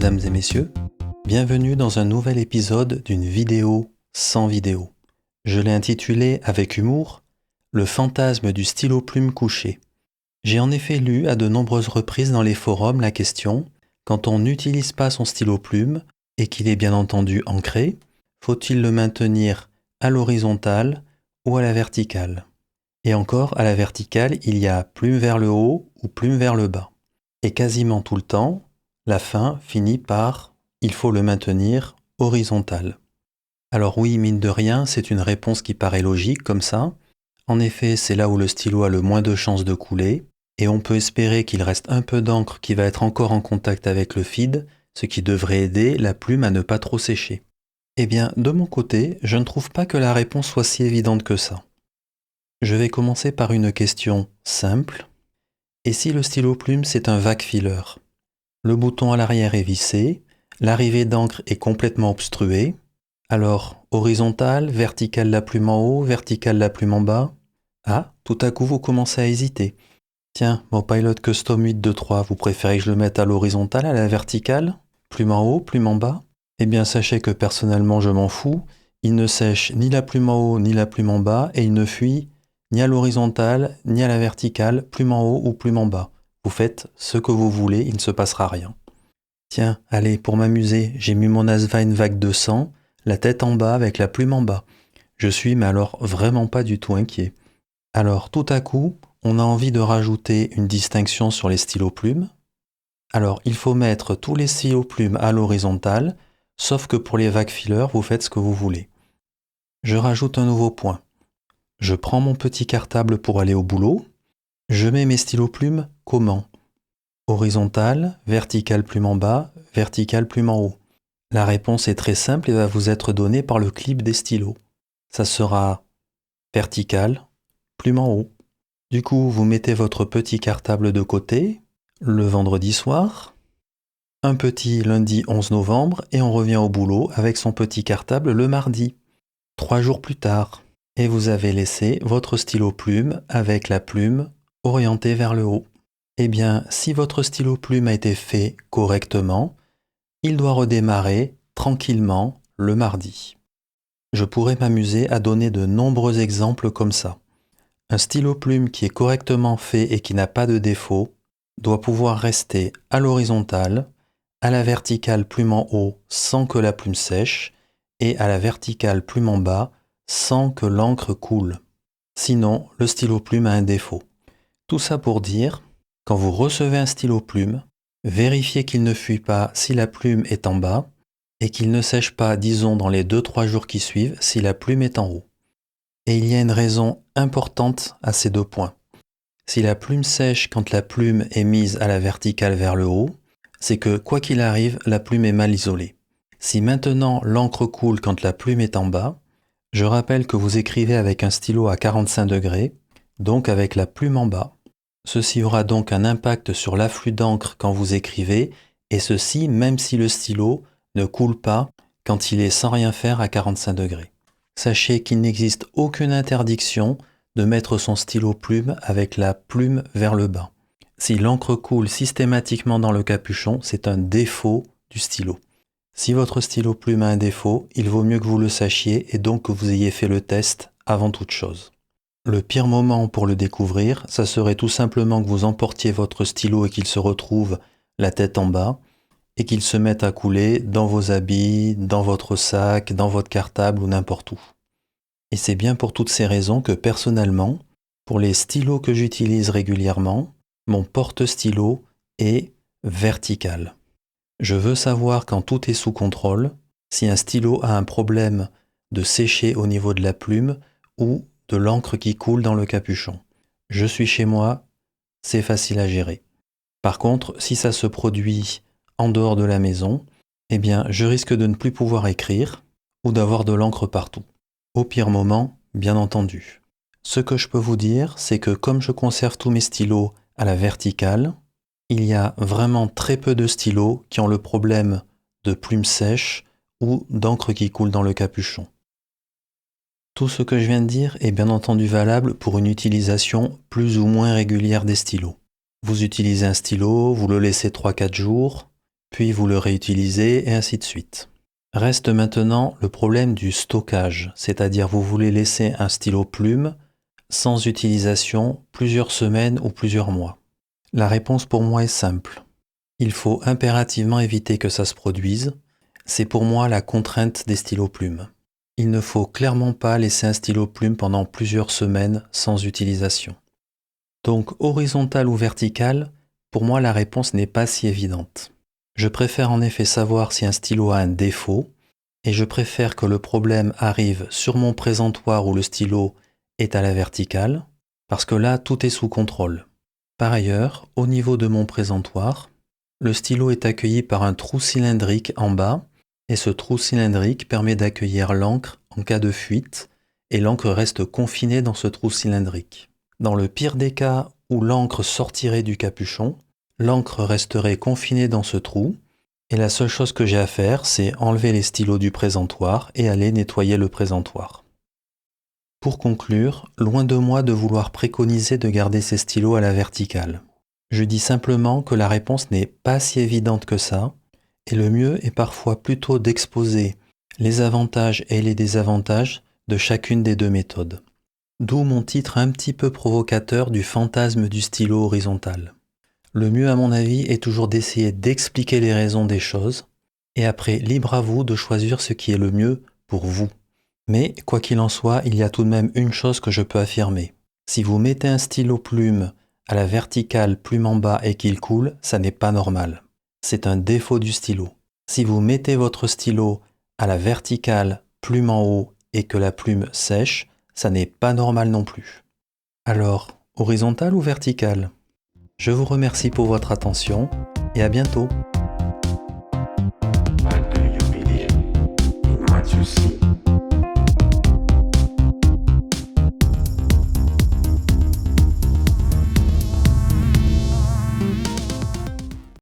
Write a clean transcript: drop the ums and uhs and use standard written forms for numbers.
mesdames et messieurs, bienvenue dans un nouvel épisode d'une vidéo sans vidéo. Je l'ai intitulé avec humour « Le fantasme du stylo-plume couché ». J'ai en effet lu à de nombreuses reprises dans les forums la question « Quand on n'utilise pas son stylo-plume et qu'il est bien entendu ancré, faut-il le maintenir à l'horizontale ou à la verticale ?» Et encore, à la verticale, il y a plume vers le haut ou plume vers le bas. Et quasiment tout le temps, la fin finit par « il faut le maintenir horizontal ». Alors oui, mine de rien, c'est une réponse qui paraît logique comme ça. En effet, c'est là où le stylo a le moins de chances de couler, et on peut espérer qu'il reste un peu d'encre qui va être encore en contact avec le feed, ce qui devrait aider la plume à ne pas trop sécher. Eh bien, de mon côté, je ne trouve pas que la réponse soit si évidente que ça. Je vais commencer par une question simple. Et si le stylo-plume c'est un vac filler? Le bouton à l'arrière est vissé, l'arrivée d'encre est complètement obstruée. Alors, horizontale, verticale la plume en haut, verticale la plume en bas? Ah, tout à coup vous commencez à hésiter. Tiens, mon Pilot Custom 823, vous préférez que je le mette à l'horizontale, à la verticale? Plume en haut, plume en bas? Eh bien sachez que personnellement je m'en fous, il ne sèche ni la plume en haut ni la plume en bas et il ne fuit ni à l'horizontale ni à la verticale, plume en haut ou plume en bas. Vous faites ce que vous voulez, il ne se passera rien. Tiens, allez, pour m'amuser, j'ai mis mon Asvine Vac 200, la tête en bas avec la plume en bas. Je suis mais alors vraiment pas du tout inquiet. Alors tout à coup, on a envie de rajouter une distinction sur les stylos-plumes. Alors il faut mettre tous les stylos-plumes à l'horizontale, sauf que pour les vac fillers, vous faites ce que vous voulez. Je rajoute un nouveau point. Je prends mon petit cartable pour aller au boulot. Je mets mes stylos-plumes comment? Horizontal, vertical plume en bas, vertical plume en haut. La réponse est très simple et va vous être donnée par le clip des stylos. Ça sera vertical, plume en haut. Du coup, vous mettez votre petit cartable de côté le vendredi soir, un petit lundi 11 novembre et on revient au boulot avec son petit cartable le mardi, 3 jours plus tard. Et vous avez laissé votre stylo-plume avec la plume orientée vers le haut. Eh bien, si votre stylo-plume a été fait correctement, il doit redémarrer tranquillement le mardi. Je pourrais m'amuser à donner de nombreux exemples comme ça. Un stylo-plume qui est correctement fait et qui n'a pas de défaut doit pouvoir rester à l'horizontale, à la verticale plume en haut sans que la plume sèche et à la verticale plume en bas sans que l'encre coule. Sinon, le stylo-plume a un défaut. Tout ça pour dire, quand vous recevez un stylo-plume, vérifiez qu'il ne fuit pas si la plume est en bas et qu'il ne sèche pas, disons, dans les 2-3 jours qui suivent si la plume est en haut. Et il y a une raison importante à ces deux points. Si la plume sèche quand la plume est mise à la verticale vers le haut, c'est que, quoi qu'il arrive, la plume est mal isolée. Si maintenant l'encre coule quand la plume est en bas, je rappelle que vous écrivez avec un stylo à 45 degrés, donc avec la plume en bas. Ceci aura donc un impact sur l'afflux d'encre quand vous écrivez, et ceci même si le stylo ne coule pas quand il est sans rien faire à 45 degrés. Sachez qu'il n'existe aucune interdiction de mettre son stylo plume avec la plume vers le bas. Si l'encre coule systématiquement dans le capuchon, c'est un défaut du stylo. Si votre stylo plume a un défaut, il vaut mieux que vous le sachiez et donc que vous ayez fait le test avant toute chose. Le pire moment pour le découvrir, ça serait tout simplement que vous emportiez votre stylo et qu'il se retrouve la tête en bas et qu'il se mette à couler dans vos habits, dans votre sac, dans votre cartable ou n'importe où. Et c'est bien pour toutes ces raisons que personnellement, pour les stylos que j'utilise régulièrement, mon porte-stylo est vertical. Je veux savoir quand tout est sous contrôle, si un stylo a un problème de sécher au niveau de la plume ou de l'encre qui coule dans le capuchon. Je suis chez moi, c'est facile à gérer. Par contre, si ça se produit en dehors de la maison, eh bien, je risque de ne plus pouvoir écrire ou d'avoir de l'encre partout. Au pire moment, bien entendu. Ce que je peux vous dire, c'est que comme je conserve tous mes stylos à la verticale, il y a vraiment très peu de stylos qui ont le problème de plumes sèches ou d'encre qui coule dans le capuchon. Tout ce que je viens de dire est bien entendu valable pour une utilisation plus ou moins régulière des stylos. Vous utilisez un stylo, vous le laissez 3-4 jours, puis vous le réutilisez et ainsi de suite. Reste maintenant le problème du stockage, c'est-à-dire vous voulez laisser un stylo plume sans utilisation plusieurs semaines ou plusieurs mois. La réponse pour moi est simple. Il faut impérativement éviter que ça se produise. C'est pour moi la contrainte des stylos plumes. Il ne faut clairement pas laisser un stylo plume pendant plusieurs semaines sans utilisation. Donc horizontal ou vertical, pour moi la réponse n'est pas si évidente. Je préfère en effet savoir si un stylo a un défaut et je préfère que le problème arrive sur mon présentoir où le stylo est à la verticale parce que là tout est sous contrôle. Par ailleurs, au niveau de mon présentoir, le stylo est accueilli par un trou cylindrique en bas et ce trou cylindrique permet d'accueillir l'encre en cas de fuite et l'encre reste confinée dans ce trou cylindrique. Dans le pire des cas où l'encre sortirait du capuchon, l'encre resterait confinée dans ce trou et la seule chose que j'ai à faire, c'est enlever les stylos du présentoir et aller nettoyer le présentoir. Pour conclure, loin de moi de vouloir préconiser de garder ces stylos à la verticale. Je dis simplement que la réponse n'est pas si évidente que ça et le mieux est parfois plutôt d'exposer les avantages et les désavantages de chacune des deux méthodes. D'où mon titre un petit peu provocateur du fantasme du stylo horizontal. Le mieux à mon avis est toujours d'essayer d'expliquer les raisons des choses et après libre à vous de choisir ce qui est le mieux pour vous. Mais quoi qu'il en soit, il y a tout de même une chose que je peux affirmer. Si vous mettez un stylo plume à la verticale plume en bas et qu'il coule, ça n'est pas normal. C'est un défaut du stylo. Si vous mettez votre stylo à la verticale plume en haut et que la plume sèche, ça n'est pas normal non plus. Alors, horizontal ou vertical ? Je vous remercie pour votre attention et à bientôt. Why do you believe in what you see?